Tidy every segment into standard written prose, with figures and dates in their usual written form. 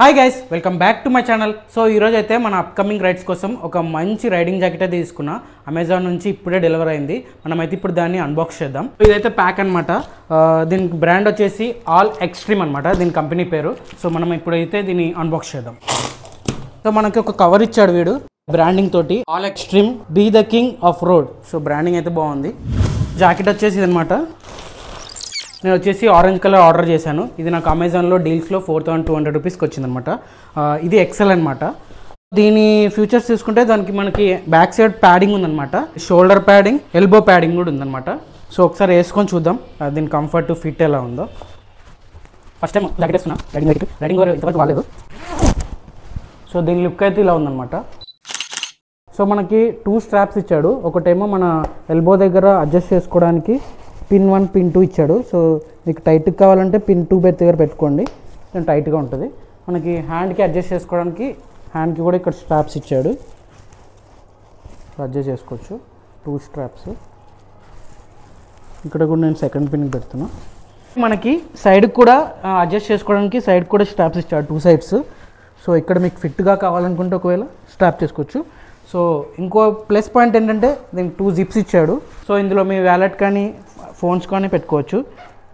Hi guys welcome back to my channel. So ఈరోజు అయితే మన అప్కమింగ్ రైడ్స్ కోసం ఒక మంచి రైడింగ్ జాకెట్ అయితే తీసుకున్నా. అమెజాన్ నుంచి ఇప్పుడే డెలివరీ అయింది. మనమైతే ఇప్పుడు దాన్ని అన్బాక్స్ చేద్దాం. ఇదైతే ప్యాక్ అనమాట. దీనికి బ్రాండ్ వచ్చేసి ఆల్ ఎక్స్ట్రీమ్ అనమాట, దీని కంపెనీ పేరు. సో మనం ఇప్పుడైతే దీన్ని అన్బాక్స్ చేద్దాం. సో మనకి ఒక కవర్ ఇచ్చాడు వీడు బ్రాండింగ్ తోటి, all extreme be the king of road. So branding అయితే బాగుంది. జాకెట్ వచ్చేసి ఇదనమాట. నేను వచ్చేసి ఆరెంజ్ కలర్ ఆర్డర్ చేశాను. ఇది నాకు అమెజాన్లో డీల్స్లో 4200 రూపీస్కి వచ్చిందనమాట. ఇది ఎక్సెల్ అనమాట. దీని ఫీచర్స్ తీసుకుంటే దానికి మనకి బ్యాక్ సైడ్ ప్యాడింగ్ ఉందన్నమాట, షోల్డర్ ప్యాడింగ్, ఎల్బో ప్యాడింగ్ కూడా ఉందన్నమాట. సో ఒకసారి వేసుకొని చూద్దాం దీని కంఫర్ట్ ఫిట్ ఎలా ఉందో. ఫస్ట్ టైం జాకెట్ వేస్తున్నా, రైడింగ్ ఇంతవరకు వాలేదు. సో దీని లుక్ అయితే ఇలా ఉందన్నమాట. సో మనకి 2 స్ట్రాప్స్ ఇచ్చాడు. ఒకటేమో మన ఎల్బో దగ్గర అడ్జస్ట్ చేసుకోవడానికి పిన్ 1 పిన్ 2 ఇచ్చాడు. సో మీకు టైట్గా కావాలంటే పిన్ 2 దగ్గర పెట్టుకోండి, కొంచెం టైట్గా ఉంటుంది. మనకి హ్యాండ్కి అడ్జస్ట్ చేసుకోవడానికి హ్యాండ్కి కూడా ఇక్కడ స్ట్రాప్స్ ఇచ్చాడు, అడ్జస్ట్ చేసుకోవచ్చు. 2 స్ట్రాప్స్. ఇక్కడ కూడా నేను సెకండ్ పిన్కి పెడుతున్నా. మనకి సైడ్కి కూడా అడ్జస్ట్ చేసుకోవడానికి సైడ్ కూడా స్ట్రాప్స్ ఇచ్చాడు, 2 సైడ్స్. సో ఇక్కడ మీకు ఫిట్గా కావాలనుకుంటే ఒకవేళ స్ట్రాప్ చేసుకోవచ్చు. సో ఇంకో ప్లస్ పాయింట్ ఏంటంటే దీనికి 2 జిప్స్ ఇచ్చాడు. సో ఇందులో మీ వ్యాలెట్ కానీ ఫోన్స్ కానీ పెట్టుకోవచ్చు.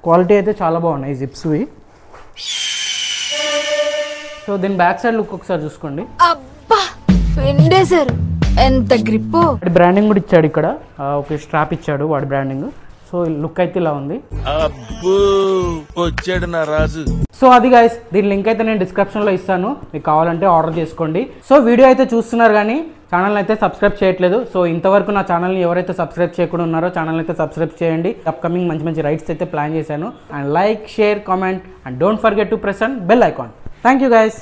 క్వాలిటీ అయితే చాలా బాగున్నాయి జిప్స్వి. సో దీని బ్యాక్ సైడ్ లుక్ ఒకసారి చూసుకోండి. ఎంత గ్రిప్. బ్రాండింగ్ కూడా ఇచ్చాడు ఇక్కడ, ఒక స్ట్రాప్ ఇచ్చాడు వాడి బ్రాండింగ్. సో లుక్ అయితే ఇలా ఉంది. సో అది గైస్, దీని లింక్ అయితే నేను డిస్క్రిప్షన్లో ఇస్తాను, మీకు కావాలంటే ఆర్డర్ చేసుకోండి. సో వీడియో అయితే చూస్తున్నారు కానీ ఛానల్ అయితే సబ్స్క్రైబ్ చేయట్లేదు. సో ఇంతవరకు నా ఛానల్ని ఎవరైతే సబ్స్క్రైబ్ చేయకుండా ఉన్నారో ఛానల్ అయితే సబ్స్క్రైబ్ చేయండి. అప్కమింగ్ మంచి మంచి రైడ్స్ అయితే ప్లాన్ చేశాను. And like, share, comment and don't forget to press on bell icon. Thank you guys.